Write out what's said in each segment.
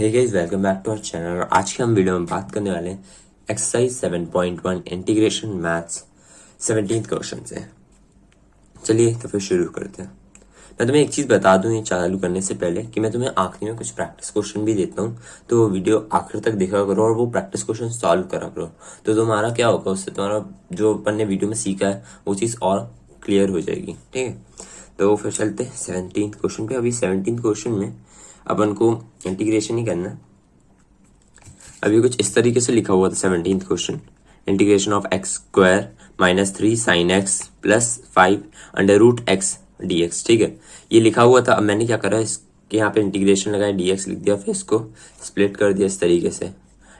Hey guys, welcome back to our channel. और आज के हम वीडियो में बात करने वाले हैं exercise 7.1 integration maths 17th question से। चलिए तो फिर शुरू करते हैं। मैं तुम्हें एक चीज बता दूं ये चालू करने से पहले कि मैं तुम्हें आखिरी में कुछ प्रैक्टिस क्वेश्चन भी देता हूँ, तो वो वीडियो आखिर तक देखा करो और वो प्रैक्टिस क्वेश्चन सॉल्व करा करो। तो तुम्हारा क्या होगा, उससे तुम्हारा जो अपन ने वीडियो में सीखा है वो चीज और क्लियर हो जाएगी। ठीक है, तो फिर चलते हैं 17th क्वेश्चन पे। अभी 17th क्वेश्चन में अपन को इंटीग्रेशन ही करना है। अभी कुछ इस तरीके से लिखा हुआ था 17th question, integration of x square minus 3 sine x plus 5 under root x d x. ठीक है, ये लिखा हुआ था। अब मैंने क्या करा, इसके यहाँ पे इंटीग्रेशन लगाया, डी एक्स लिख दिया, फिर इसको स्प्लिट कर दिया इस तरीके से,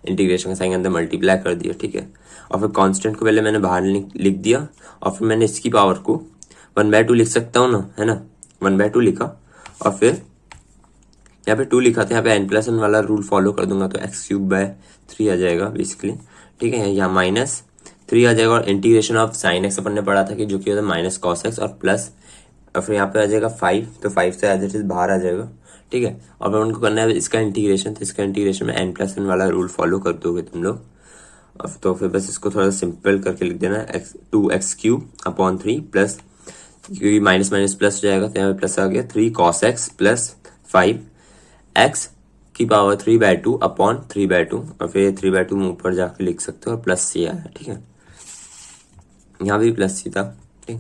इंटीग्रेशन का साइन अंदर मल्टीप्लाई कर दिया। ठीक है, और फिर कांस्टेंट को पहले मैंने बाहर लिख दिया और फिर मैंने इसकी पावर को 1/2 लिख सकता हूँ ना, है ना, 1/2 लिखा और फिर यहाँ पे 2 लिखा था, यहाँ पे n+1 वाला रूल फॉलो कर दूंगा तो x³/3 आ जाएगा बेसिकली। ठीक है, यहाँ -3 आ जाएगा और integration of sine x upon ने पढ़ा था कि जो कि होता है माइनस कॉस एक्स और प्लस, और फिर यहाँ पे आ जाएगा 5, तो 5 से एज इट इज बाहर आ जाएगा। ठीक है, और फिर उनको करना है इसका इंटीग्रेशन, तो इसका इंटीग्रेशन में n+1 वाला रूल फॉलो कर दोगे तुम लोग। तो फिर बस इसको थोड़ा सिंपल करके लिख देना, 2x³/3 प्लस, क्योंकि माइनस माइनस प्लस हो जाएगा तो यहाँ पे प्लस आ गया, 3 cos x प्लस 5 x की पावर 3/2 अपॉन 3/2, और फिर 3/2 में ऊपर जाके लिख सकते हो और प्लस सी आया। ठीक है, यहाँ भी प्लस सी था। ठीक,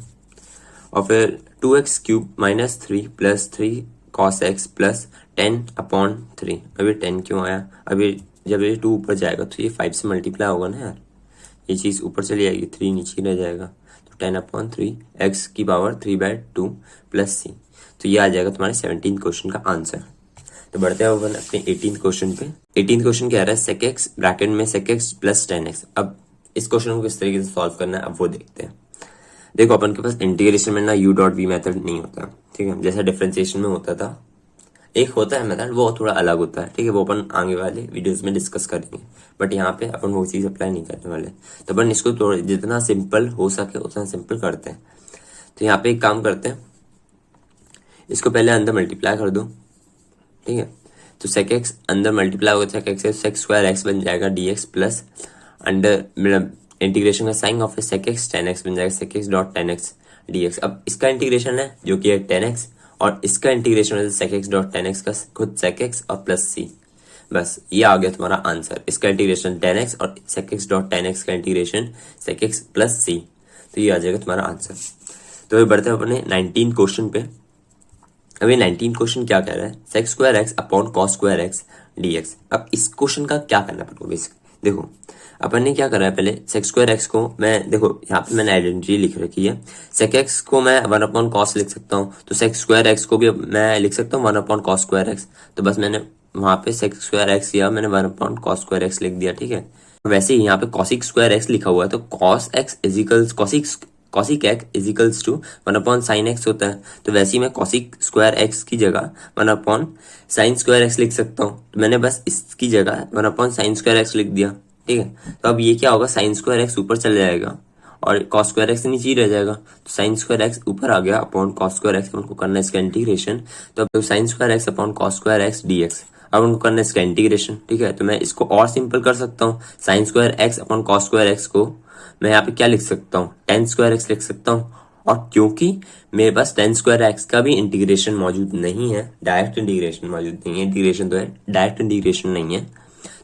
और फिर 2x³ minus 3 plus 3 cos x plus 10/3। अभी 10 क्यों आया, अभी जब ये 2 ऊपर जाएगा तो ये 5 से मल्टीप्लाई होगा ना यार, ये चीज ऊपर चली जाएगी, 3 नीचे रह जाएगा, तो 10/3 x की पावर 3/2 प्लस सी। तो ये आ जाएगा तुम्हारे 17th क्वेश्चन का आंसर। तो बढ़ते हैं अपन अपने 18th क्वेश्चन पे। 18th क्वेश्चन क्या रहा है, sec x ब्रैकेट में sec x प्लस 10x। अब इस क्वेश्चन को किस तरीके से सॉल्व करना है अब वो देखते हैं। देखो, अपन के पास इंटीग्रेशन में ना u.v मेथड नहीं होता। ठीक है, जैसा डिफरेंशिएशन में होता था, एक होता है मेथड, वो थोड़ा अलग होता है। ठीक है, वो अपन आगे वाले वीडियोस में डिस्कस करेंगे, बट यहाँ पे अपन वो चीज अप्लाई नहीं करने वाले। तो अपन इसको थोड़ा जितना सिंपल हो सके उतना सिंपल करते हैं। तो यहाँ पे एक काम करते हैं, इसको पहले अंदर मल्टीप्लाई कर दो। ठीक है, तो sec x अंदर मल्टीप्लाई होगा sec x से sec² x बन जाएगा dx प्लस अंडर मतलब इंटीग्रेशन का sign of sec x tan x बन जाएगा sec x.tan x dx। अब इसका इंटीग्रेशन है जो कि है tan x, और इसका इंटीग्रेशन है sec x.tan x का खुद sec x और प्लस c। बस ये आ गया तुम्हारा आंसर, इसका इंटीग्रेशन tan x और sec x.tan x का integration sec x plus c। तो ये आ जाएगा तुम्हारा आंसर। तो ये बढ़ते हैं अपने 19 क्वेश्चन पे। अभी 19 क्वेश्चन क्या कह रहा है, sec² x upon cos² x dx। अब इस क्वेश्चन का क्या करना पड़ेगा बेसिक। देखो, अपन ने क्या करा है, पहले sec² x को मैं, देखो यहाँ पे मैंने आइडेंटिटी लिख रखी है, sec x को मैं 1/cos लिख सकता हूँ, तो sec² x को भी मैं लिख सकता हूँ 1/cos² x। तो बस मैंने वहां पे sec² x या मैंने 1/cos² x लिख दिया। ठीक है, वैसे ही यहाँ पे cosic² x लिखा हुआ है, तो cos x equals cosic x equals to 1/sin x होता है। तो वैसे ही मैं cosic² x की जगह 1/sin² x लिख सकता हूँ। तो मैंने बस इसकी जगह 1/sin² x लिख दिया। ठीक है, तो अब ये क्या होगा, sin² x ऊपर चले जाएगा और cos² x नीचे ही रह जाएगा। तो sin² x ऊपर आ गया अपॉन cos² x, उनको करना है इसका इंटीग्रेशन। तो अब sin² x upon cos² x dx, अब उनको करना है इसका इंटीग्रेशन। ठीक है, तो मैं इसको और सिंपल कर सकता हूँ, sin² x upon cos² x को मैं यहाँ पे क्या लिख सकता हूँ, tan² x लिख सकता हूँ। और क्योंकि मेरे पास tan² x का भी इंटीग्रेशन मौजूद नहीं है, डायरेक्ट इंटीग्रेशन मौजूद नहीं है, इंटीग्रेशन तो है डायरेक्ट इंटीग्रेशन नहीं है,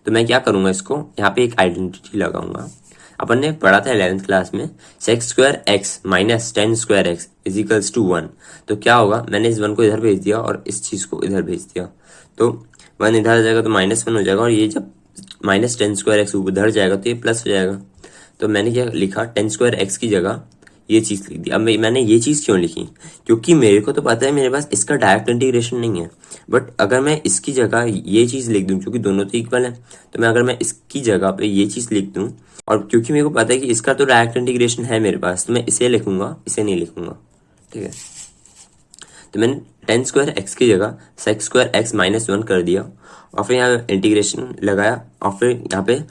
तो मैं क्या करूंगा, इसको यहाँ पे एक आइडेंटिटी लगाऊंगा। अपन ने पढ़ा था 11th क्लास में sec² x minus tan² x equals to 1। तो क्या होगा, मैंने इस 1 को इधर भेज दिया और इस चीज को इधर भेज दिया, तो 1 इधर आ जाएगा तो -1 हो जाएगा, और ये जब माइनस tan² x उधर जाएगा तो ये प्लस हो जाएगा। तो मैंने क्या लिखा, tan² x की जगह ये चीज लिख दी। अब मैंने ये चीज क्यों लिखी, क्योंकि मेरे को तो पता है मेरे पास इसका डायरेक्ट इंटीग्रेशन नहीं है, बट अगर मैं इसकी जगह ये चीज लिख दूं, क्योंकि दोनों तो इक्वल है, तो मैं अगर मैं इसकी जगह पे ये चीज लिख दूं, और क्योंकि मेरे को पता है कि इसका तो डायरेक्ट इंटीग्रेशन है मेरे पास, तो मैं इसे लिखूंगा, इसे नहीं लिखूंगा। ठीक है, तो मैंने tan² x की जगह sec² x -1 कर दिया, और फिर यहाँ इंटीग्रेशन लगाया, और फिर यहाँ पे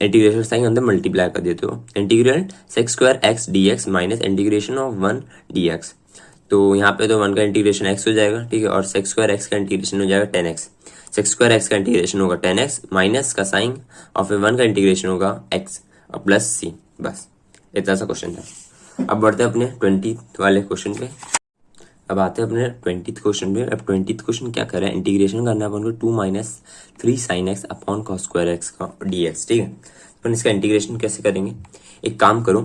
इंटीग्रेशन साइन अंदर मल्टीप्लाई कर देते हो, integral sec² x dx minus integration of 1 dx। तो यहाँ पे तो 1 का इंटीग्रेशन x हो जाएगा। ठीक है, और sec² x का इंटीग्रेशन हो जाएगा tan x। Sex square x का इंटीग्रेशन होगा 10x माइनस का साइन और फिर 1 का इंटीग्रेशन होगा x और प्लस c। बस इतना सा क्वेश्चन था। अब बढ़ते हैं अपने 20th वाले क्वेश्चन पे। अब आते हैं अपने 20th क्वेश्चन पे। अब 20th क्वेश्चन क्या कर रहा है, इंटीग्रेशन करना है अपन को 2 minus 3 sine x upon cos square x का dx। ठीक है, अपन इसका इंटीग्रेशन कैसे करेंगे, एक काम करो,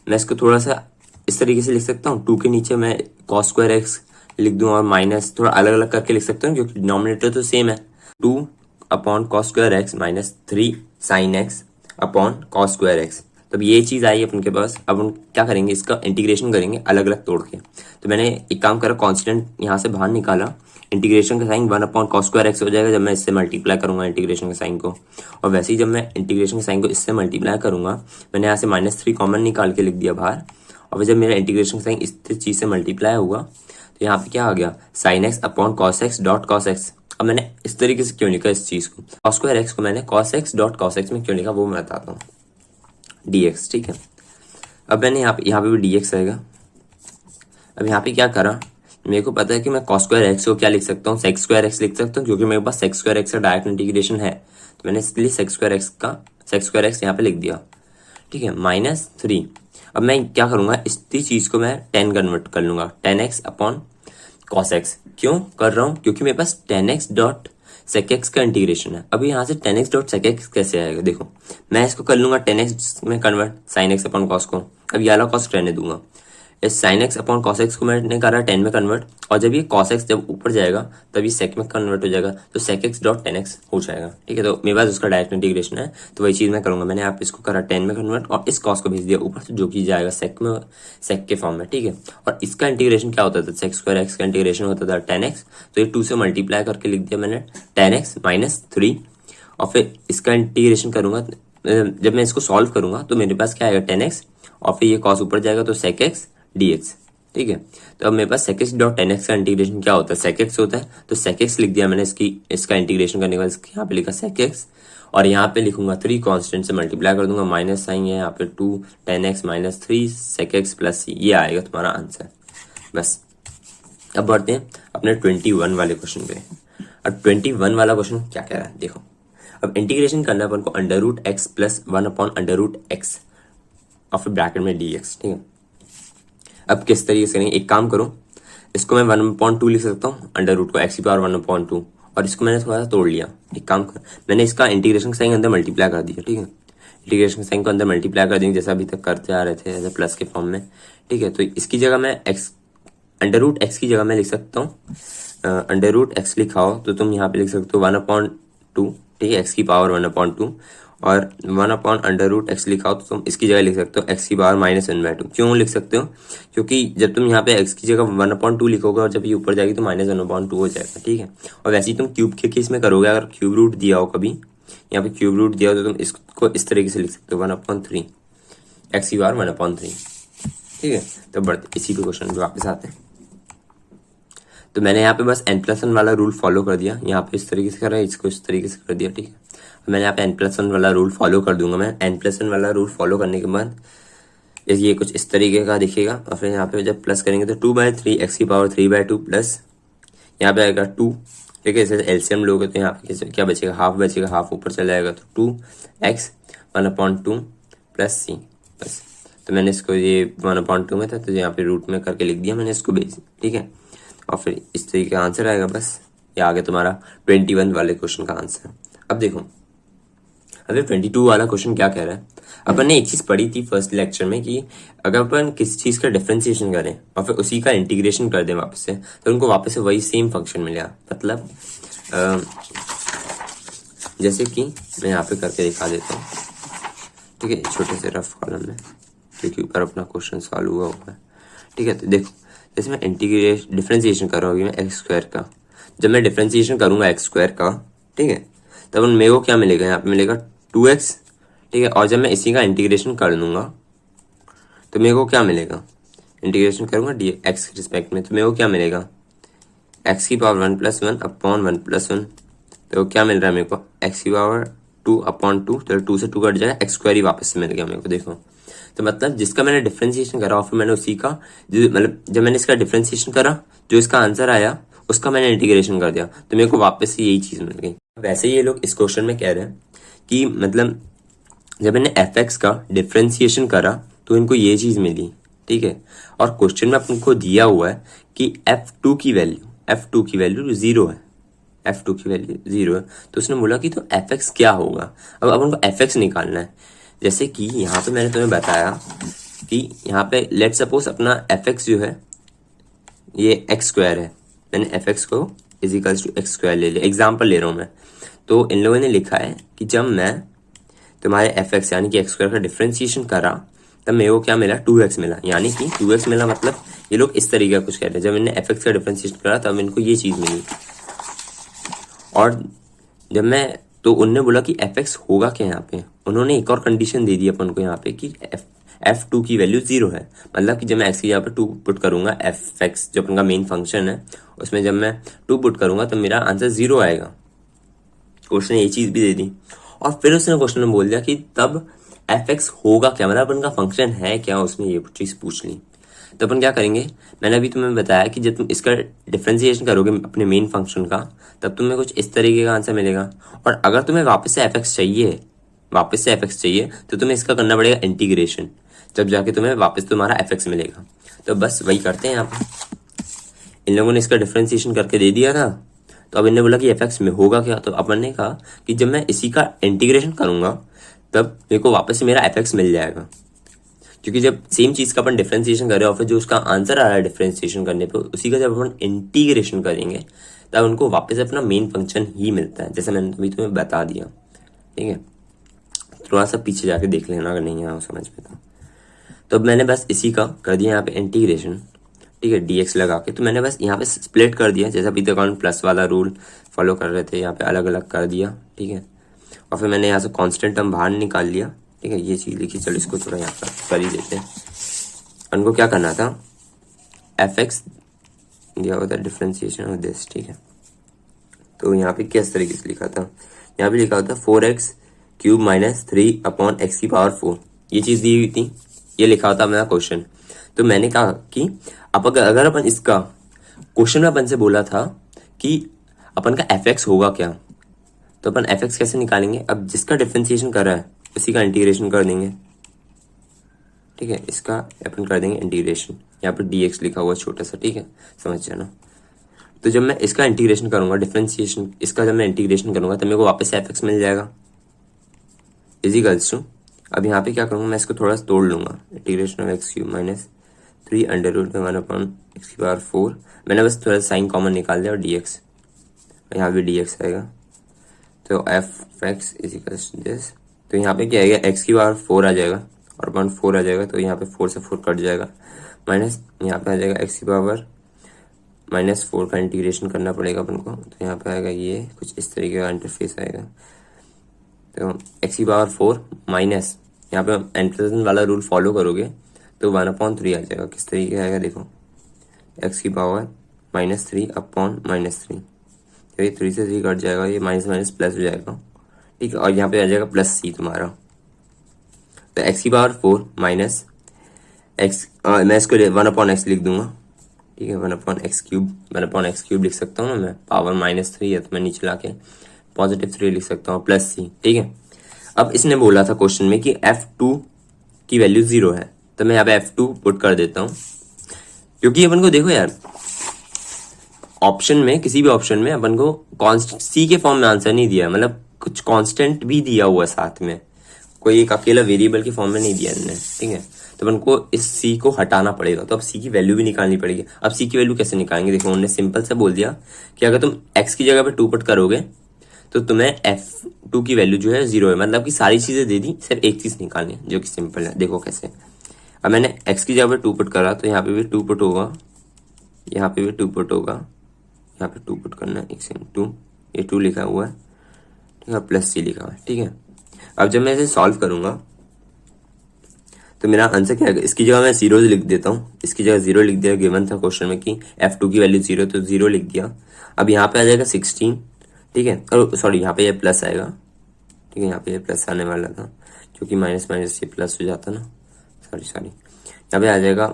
मैं इसको थोड़ा सा इस तरीके से लिख सकता हूँ, 2 के नीचे मैं कॉस स्क्वायर एक्स लिख दूं और माइनस थोड़ा अलग अलग करके लिख सकता हूँ क्योंकि डिनोमिनेटर तो सेम है। 2 upon cos square x minus 3 sine x upon cos square x. तब ये चीज आई अपन के पास। अब हम क्या करेंगे, इसका इंटीग्रेशन करेंगे अलग अलग तोड़ के। तो मैंने एक काम करा, कांस्टेंट यहाँ से बाहर निकाला, इंटीग्रेशन का sign 1 upon cos square x हो जाएगा जब मैं इससे मल्टीप्लाई करूंगा इंटीग्रेशन के साइन को। और वैसे ही जब मैं इंटीग्रेशन के साइन को इससे मल्टीप्लाई करूंगा, मैंने यहाँ से -3 कॉमन निकाल के लिख दिया बाहर। और फिर जब मेरा इंटीग्रेशन का साइन इस चीज से मल्टीप्लाई हुआ तो यहाँ पे क्या आ गया, sine x upon cos x dot cos x. अब मैंने इस तरीके से क्यों लिखा इस चीज को, कॉस स्क्वायर एक्स को मैंने cos x dot cos x में क्यों लिखा वो मैं बताता हूँ, dx। ठीक है, अब मैंने यहाँ पे भी dx आएगा। अब यहाँ पे क्या करा, मेरे को पता है कि मैं कॉस स्क्वायर एक्स को क्या लिख सकता हूँ, सेक्स स्क्वायर एक्स लिख सकता हूँ क्योंकि मेरे पास सेक्स स्क्वायर एक्स का डायरेक्ट इंटीग्रेशन है। तो मैंने इसलिए सेक्स स्क्वायर एक्स यहाँ पे लिख दिया। ठीक है, -3। अब मैं क्या करूंगा, इसी चीज को मैं 10 कन्वर्ट कर लूंगा, 10x अपॉन कॉस एक्स। क्यों कर रहा हूँ, क्योंकि मेरे पास 10x डॉट सेक एक्स का इंटीग्रेशन है। अभी यहाँ से 10x डॉट सेक एक्स कैसे आएगा, देखो मैं इसको कर लूंगा 10x में convert sine x upon cos को। अब ये वाला कॉस रहने दूंगा, इस sine x upon cos x को मैंने करा 10 में कन्वर्ट, और जब ये कॉस एक्स जब ऊपर जाएगा तब ये सेक में कन्वर्ट हो जाएगा, तो सेक एक्स डॉट 10x हो जाएगा। ठीक है, तो मेरे पास उसका डायरेक्ट इंटीग्रेशन है, तो वही चीज मैं करूंगा। मैंने आप इसको करा 10 में कन्वर्ट और इस कॉस को भेज दिया ऊपर से, जो कि जाएगा सेक में, सेक के फॉर्म में। ठीक है, और इसका इंटीग्रेशन क्या होता था, सेक स्क्वायर एक्स का इंटीग्रेशन होता था 10x, तो ये 2 से मल्टीप्लाई करके लिख दिया मैंने 10x माइनस 3। और फिर इसका इंटीग्रेशन करूंगा, जब मैं इसको सॉल्व करूंगा तो मेरे पास क्या आएगा 10x, और फिर ये कॉस ऊपर जाएगा तो सेक एक्स dx। ठीक है, तो अब मेरे पास sec x डॉट 10x का इंटीग्रेशन क्या होता है, sec x होता है, तो sec x लिख दिया मैंने इसका इंटीग्रेशन करने के बाद यहाँ पे लिखा sec x, और यहाँ पे लिखूंगा 3 कांस्टेंट से मल्टीप्लाई कर दूंगा, माइनस साइन है यहाँ पे 2 10x minus 3 sec x plus c, ये आएगा तुम्हारा आंसर। बस अब बढ़ते हैं अपने 21 वाले क्वेश्चन पे। अब 21 वाला क्वेश्चन क्या कह रहा है, देखो अब इंटीग्रेशन करना है अपन को under root x plus 1 upon under root x और फिर ब्रैकेट में dx। ठीक है, अब किस तरीके से करेंगे, एक काम करो, इसको मैं 1/2 लिख सकता हूँ, अंडर रूट को x की पावर 1/2, और इसको मैंने थोड़ा सा तोड़ लिया। एक काम कर, मैंने इसका इंटीग्रेशन साइन अंदर मल्टीप्लाई कर दिया। ठीक है, इंटीग्रेशन साइन को अंदर मल्टीप्लाई कर देंगे जैसा अभी तक करते आ रहे थे एज ए प्लस के फॉर्म में। ठीक है, तो इसकी जगह मैं x अंडर रूट एक्स की जगह मैं लिख सकता हूँ, अंडर रूट एक्स लिखा हो तो तुम यहाँ पे लिख सकते हो 1/2। ठीक है, x की पावर 1/2, और 1 अपॉन अंडर रूट एक्स लिखा हो तो तुम इसकी जगह लिख सकते हो x की पावर -1/2। क्यों लिख सकते हो, क्योंकि जब तुम यहाँ पे x की जगह 1/2 लिखोगे और जब ये ऊपर जाएगी तो -1/2 हो जाएगा। ठीक है, और वैसे ही तुम क्यूब के केस में करोगे, अगर क्यूब रूट दिया हो कभी, यहाँ पे क्यूब रूट दिया हो तो तुम इसको इस तरीके से लिख सकते हो 1/3, x की पावर 1/3। ठीक है, तो बढ़ते इसी पे क्वेश्चन पे वापस आते हैं। तो मैंने यहाँ पे बस n+1 वाला रूल फॉलो कर दिया, यहाँ पे इस तरीके से करा, इसको इस तरीके से कर दिया। ठीक है, मैंने यहाँ पे n+1 वाला रूल फॉलो कर दूंगा। मैं n+1 वाला रूल फॉलो करने के बाद ये कुछ इस तरीके का दिखेगा, और फिर यहाँ पे जब प्लस करेंगे तो 2/3 x की पावर 3/2 प्लस यहाँ पे आएगा 2। ठीक है, इसे एलसीएम लोगे तो यहाँ पे क्या बचेगा, हाफ बचेगा, हाफ ऊपर चला जाएगा तो 2x 1/2 प्लस c। बस, तो मैंने इसको ये 1/2 में था तो यहाँ पे रूट में करके लिख दिया मैंने इसको बेस। ठीक है, और फिर इस तरीके का आंसर आएगा। बस ये आ गया तुम्हारा 21 वाले क्वेश्चन का आंसर। अब देखो अभी 22 वाला क्वेश्चन क्या कह रहा है, अपन ने एक चीज पढ़ी थी फर्स्ट लेक्चर में कि अगर अपन किसी चीज का डिफरेंशिएशन करें और फिर उसी का इंटीग्रेशन कर दें वापस से, तो उनको वापस से वही सेम फंक्शन मिलेगा। मतलब जैसे कि मैं यहाँ पे करके दिखा देता हूँ। ठीक है, छोटे से रफ कॉलम में, क्योंकि ऊपर अपना क्वेश्चन सॉल्व हुआ है। ठीक है, तो देखो जैसे मैं डिफरेंशिएशन कर रहा हूँ मैं एक्स स्क्वायर का, जब मैं डिफरेंशिएशन करूंगा एक्स स्क्वायर का, ठीक है, तब मेरे को क्या मिलेगा, यहाँ पे मिलेगा 2x। ठीक है, और जब मैं इसी का इंटीग्रेशन कर लूंगा तो मेरे को क्या मिलेगा, इंटीग्रेशन करूंगा x के रिस्पेक्ट में, तो मेरे को क्या मिलेगा, x की पावर 1+1 अपॉन 1+1। तो क्या मिल रहा है मेरे को, x की पावर 2/2, तो 2 से 2 कट जाएगा, x स्क्वायर ही वापस से मिल गया मेरे को। देखो तो मतलब जिसका मैंने डिफरेंशिएशन करा और फिर मैंने उसी का मतलब जब मैंने इसका डिफरेंशिएशन करा जो इसका आंसर आया उसका मैंने इंटीग्रेशन कर दिया तो मेरे को वापस से यही चीज़ मिल गई। वैसे ये लोग इस क्वेश्चन में कह रहे हैं कि मतलब जब मैंने एफ एक्स का डिफ्रेंसिएशन करा तो इनको ये चीज़ मिली, ठीक है। और क्वेश्चन में अपन को दिया हुआ है कि F2 की वैल्यू 0 है, F2 की वैल्यू 0 है। तो उसने बोला कि तो एफ एक्स क्या होगा। अब अपन को एफ एक्स निकालना है। जैसे कि यहाँ पे मैंने तुम्हें बताया कि यहाँ पे लेट सपोज अपना एफ एक्स जो है ये एक्स स्क्वायर है, मैंने एफ एक्स को इजिकल्स टू एक्स स्क्वायर ले लिया, एग्जाम्पल ले रहा हूँ मैं। तो इन लोगों ने लिखा है कि जब मैं तुम्हारे एफ एक्स यानी कि एक्स स्क्वायर का डिफ्रेंसिएशन करा तब मेरे को क्या मिला, 2x मिला। यानी कि 2x मिला मतलब ये लोग इस तरीके का कुछ कहते हैं, जब मैंने एफ एक्स का डिफ्रेंसिएशन करा तब इनको ये चीज़ मिली। और जब मैं तो उनने बोला कि एफ एक्स होगा क्या, यहाँ पे उन्होंने एक और कंडीशन दे दी अपन को यहाँ पे कि F2 की वैल्यू 0 है। मतलब कि जब मैं एक्स की जगह पे 2 पुट करूंगा, एफ एक्स जो अपन का मेन फंक्शन है उसमें जब मैं 2 पुट करूंगा तो मेरा आंसर 0 आएगा। क्वेश्चन ने ये चीज़ भी दे दी। और फिर उसने क्वेश्चन में बोल दिया कि तब एफ एक्स होगा क्या, मतलब अपन का फंक्शन है क्या, उसने ये चीज़ पूछ ली। तो अपन क्या करेंगे, मैंने अभी तुम्हें बताया कि जब तुम इसका डिफ्रेंसिएशन करोगे अपने मेन फंक्शन का तब तुम्हें कुछ इस तरीके का आंसर मिलेगा। और अगर तुम्हें वापस से एफ एक्स चाहिए तो तुम्हें इसका करना पड़ेगा इंटीग्रेशन, जब जाके तुम्हें वापस तुम्हारा एफ एक्स मिलेगा। तो बस वही करते हैं यहाँ पे। इन लोगों ने इसका डिफ्रेंसिएशन करके दे दिया था, तो अब इन्होंने बोला कि एफ एक्स में होगा क्या। तो अपन ने कहा कि जब मैं इसी का इंटीग्रेशन करूंगा तब मेरे को वापस से मेरा एफ एक्स मिल जाएगा, क्योंकि जब सेम चीज़ का अपन डिफ्रेंसिएशन कर रहे हैं और फिर जो उसका आंसर आ रहा है डिफ्रेंसिएशन करने पे उसी का जब अपन इंटीग्रेशन करेंगे तब उनको वापस अपना मेन फंक्शन ही मिलता है, जैसे मैंने अभी तुम्हें बता दिया, ठीक है। थोड़ा सा पीछे जाके देख लेना अगर नहीं आया समझ में तो अब मैंने बस इसी का कर दिया यहाँ पे इंटीग्रेशन, ठीक है, dx लगा के। तो मैंने बस यहाँ पे स्प्लिट कर दिया, जैसे अभी तक हम प्लस वाला रूल फॉलो कर रहे थे, यहाँ पे अलग अलग कर दिया, ठीक है। और फिर मैंने यहाँ से कांस्टेंट टर्म बाहर निकाल लिया, ठीक है। ये चीज़ लिखी, चलो इसको थोड़ा यहाँ पर कर ही देते हैं। उनको क्या करना था, एफ एक्स दिया हुआ था डिफ्रेंसिएशन ऑफ दिस, ठीक है। तो यहाँ पे किस तरीके से लिखा था, यहाँ पे लिखा होता 4x³ माइनस 3/x⁴ ये चीज़ दी हुई थी, ये लिखा होता मेरा क्वेश्चन। तो मैंने कहा कि अब अगर अपन इसका क्वेश्चन में अपन से बोला था कि अपन का एफ एक्स होगा क्या, तो अपन एफ एक्स कैसे निकालेंगे। अब जिसका डिफ्रेंसिएशन कर रहा है उसी का इंटीग्रेशन कर देंगे, ठीक है। इसका अपन कर देंगे इंटीग्रेशन, यहाँ पर dx लिखा हुआ छोटा सा, ठीक है, समझ जाना। तो जब मैं इसका इंटीग्रेशन करूंगा, डिफ्रेंसिएशन इसका जब मैं इंटीग्रेशन करूंगा तो मेरे को वापस एफ एक्स मिल जाएगा इजिकल्स टू। अब यहाँ पे क्या करूँगा, मैं इसको थोड़ा सा तोड़ लूंगा, integration of x³ minus 3√1/x⁴। मैंने बस थोड़ा साइन कॉमन निकाल दिया और dx, यहाँ भी dx आएगा। तो एफ एक्स इजिकल्स दिस, तो यहाँ पे क्या आएगा, x⁴ आ जाएगा और 4 आ जाएगा। तो यहाँ पे 4 से 4 कट जाएगा, माइनस यहाँ पे आ जाएगा x⁻⁻4 का इंटीग्रेशन करना पड़ेगा अपन को। तो यहाँ पे आएगा ये कुछ इस तरीके का इंटरफेस आएगा। तो x⁻⁴ माइनस यहाँ पे एंटरसेशन वाला रूल फॉलो करोगे तो 1/3 आ जाएगा। किस तरीके आएगा देखो, x⁻³ -3/-3, ये 3 से 3 कट जाएगा, ये माइनस माइनस प्लस हो जाएगा, ठीक है। और यहाँ पे आ जाएगा +c तुम्हारा। तो x⁻⁴ माइनस x, मैं इसको 1/x लिख दूंगा, ठीक है, 1/x³ लिख सकता हूँ ना मैं, पावर -3 है तो मैं नीचे लाके +3 लिख सकता हूँ, +c, ठीक है। अब इसने बोला था क्वेश्चन में कि F2 की वैल्यू 0 है, तो मैं यहाँ पे F2 पुट कर देता हूँ, क्योंकि अपन को देखो यार ऑप्शन में, किसी भी ऑप्शन में अपन को कांस्टेंट सी के फॉर्म में आंसर नहीं दिया, मतलब कुछ कांस्टेंट भी दिया हुआ साथ में, कोई एक अकेला वेरिएबल के फॉर्म में नहीं दिया इन्होंने, ठीक है। तो अपन को इस सी को हटाना पड़ेगा, तो अब सी की वैल्यू भी निकालनी पड़ेगी। अब सी की वैल्यू कैसे निकालेंगे, देखो उन्होंने सिंपल से बोल दिया कि अगर तुम एक्स की जगह पे 2 पुट करोगे तो तुम्हें F2 की वैल्यू जो है 0 है, मतलब कि सारी चीजें दे दी, सिर्फ एक चीज निकालनी है जो कि सिंपल है। देखो कैसे, अब मैंने x की जगह पे 2 पुट करा तो यहाँ पे भी 2 पुट होगा, यहाँ पे भी 2 पुट होगा, यहाँ पे 2 पुट करना है, 2, ये 2 लिखा हुआ है, ठीक है, +c लिखा हुआ है, ठीक है। अब जब मैं इसे सॉल्व करूंगा तो मेरा आंसर क्या है, इसकी जगह मैं 0 लिख देता हूँ, इसकी जगह 0 लिख दिया, गिवन था क्वेश्चन में कि F2 की वैल्यू 0, तो 0 लिख दिया। अब यहाँ पे आ जाएगा 16, ठीक है, और सॉरी यहाँ पे ये प्लस आएगा, ठीक है, यहाँ पे ये प्लस आने वाला था क्योंकि माइनस माइनस ये प्लस हो जाता ना, सॉरी यहाँ पे आ जाएगा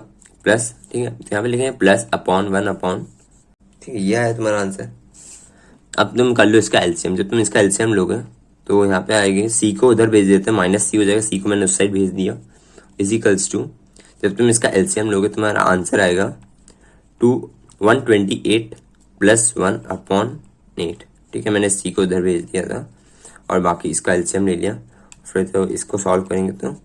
प्लस, ठीक है। तो यहाँ पे लिखेंगे +1/, ठीक है, यह है तुम्हारा आंसर। अब तुम कर लो इसका एलसीएम। जब तुम इसका एलसीएम लोगे तो यहाँ पे आएगी, सी को उधर भेज देते हैं, माइनस सी हो जाएगा, सी को मैंने उस साइड भेज दिया, इजिकल्स टू, जब तुम इसका एलसीएम लोगे तुम्हारा आंसर आएगा 128 प्लस 1/8। ठीक है, मैंने सी को उधर भेज दिया था और बाकी इसका एलसीएम ले लिया। फिर तो इसको सॉल्व करेंगे तो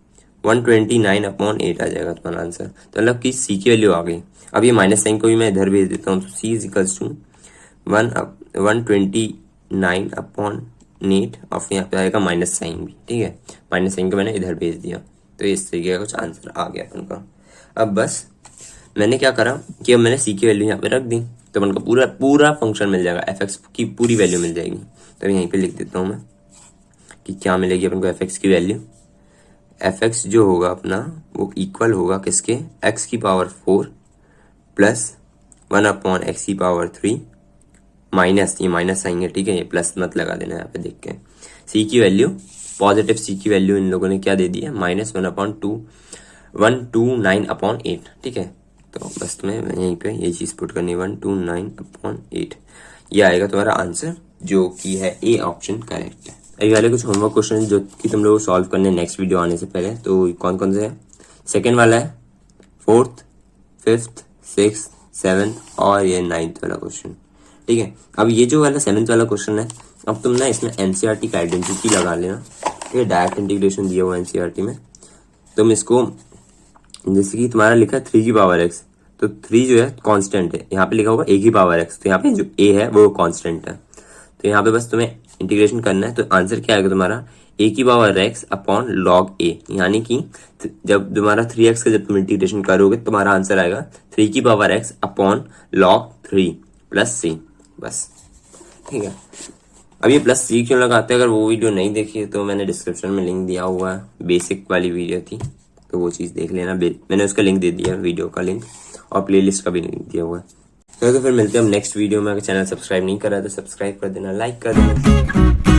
129/8 आ जाएगा तुम्हारा आंसर। तो मतलब कि सी की वैल्यू आ गई। अब ये माइनस साइन को भी मैं इधर भेज देता हूँ, तो सी इजिकल्स टू 129/8 और फिर यहाँ पे आएगा माइनस साइन भी। ठीक है, माइनस साइन को मैंने इधर भेज दिया, तो इस तरीके का कुछ आंसर आ गया अपन का। अब बस मैंने क्या करा कि अब मैंने सी की वैल्यू यहाँ पे रख दी, तो अपन को पूरा पूरा फंक्शन मिल जाएगा, एफ एक्स की पूरी वैल्यू मिल जाएगी। तो यहीं पे लिख देता हूँ मैं कि क्या मिलेगी अपन को एफ एक्स की वैल्यू। एफ एक्स जो होगा अपना वो इक्वल होगा किसके, एक्स की पावर 4 प्लस 1/x की पावर 3 माइनस, ये माइनस साइन है, ठीक है, ये प्लस मत लगा देना यहाँ पे देख के। सी की वैल्यू, पॉजिटिव सी की वैल्यू इन लोगों ने क्या दे दी है, -129/8। ठीक है, तो बस तुम्हें यहीं पे ये चीज पुट करनी है, 129/8। ये आएगा तुम्हारा आंसर, जो कि है ए ऑप्शन करेक्ट है। अभी वाले कुछ होमवर्क क्वेश्चन जो कि तुम लोग सॉल्व करने नेक्स्ट वीडियो आने से पहले, तो कौन कौन से है, सेकेंड वाला है, 4th, 5th, 6th, 7th और ये 9th वाला क्वेश्चन। ठीक है, अब ये जो वाला 7th वाला क्वेश्चन है, अब तुम ना इसमें एनसीईआरटी का आइडेंटिटी लगा लेना। ये डायरेक्ट इंटीग्रेशन दिया हुआ एनसीईआरटी में, तुम इसको जैसे कि तुम्हारा लिखा है 3 की पावर x, तो 3 जो है कांस्टेंट है, यहाँ पे लिखा होगा a की पावर x, तो यहाँ पे जो a है वो कांस्टेंट है। तो यहाँ पे बस तुम्हें इंटीग्रेशन करना है, तो आंसर क्या आएगा तुम्हारा, a की power x upon log a, यानी कि जब तुम्हारा 3x का जब तुम इंटीग्रेशन करोगे तुम्हारा आंसर आएगा 3 की power x upon log 3 plus c, बस। ठीक है, अब ये प्लस सी क्यों लगाते हैं, अगर वो वीडियो नहीं देखी है तो मैंने डिस्क्रिप्शन में लिंक दिया हुआ है, बेसिक वाली वीडियो थी, तो वो चीज़ देख लेना। मैंने उसका लिंक दे दिया, वीडियो का लिंक, और प्लेलिस्ट का भी लिंक दिया हुआ है। तो फिर मिलते हैं हम नेक्स्ट वीडियो में। अगर चैनल सब्सक्राइब नहीं करा तो सब्सक्राइब कर देना, लाइक कर देना।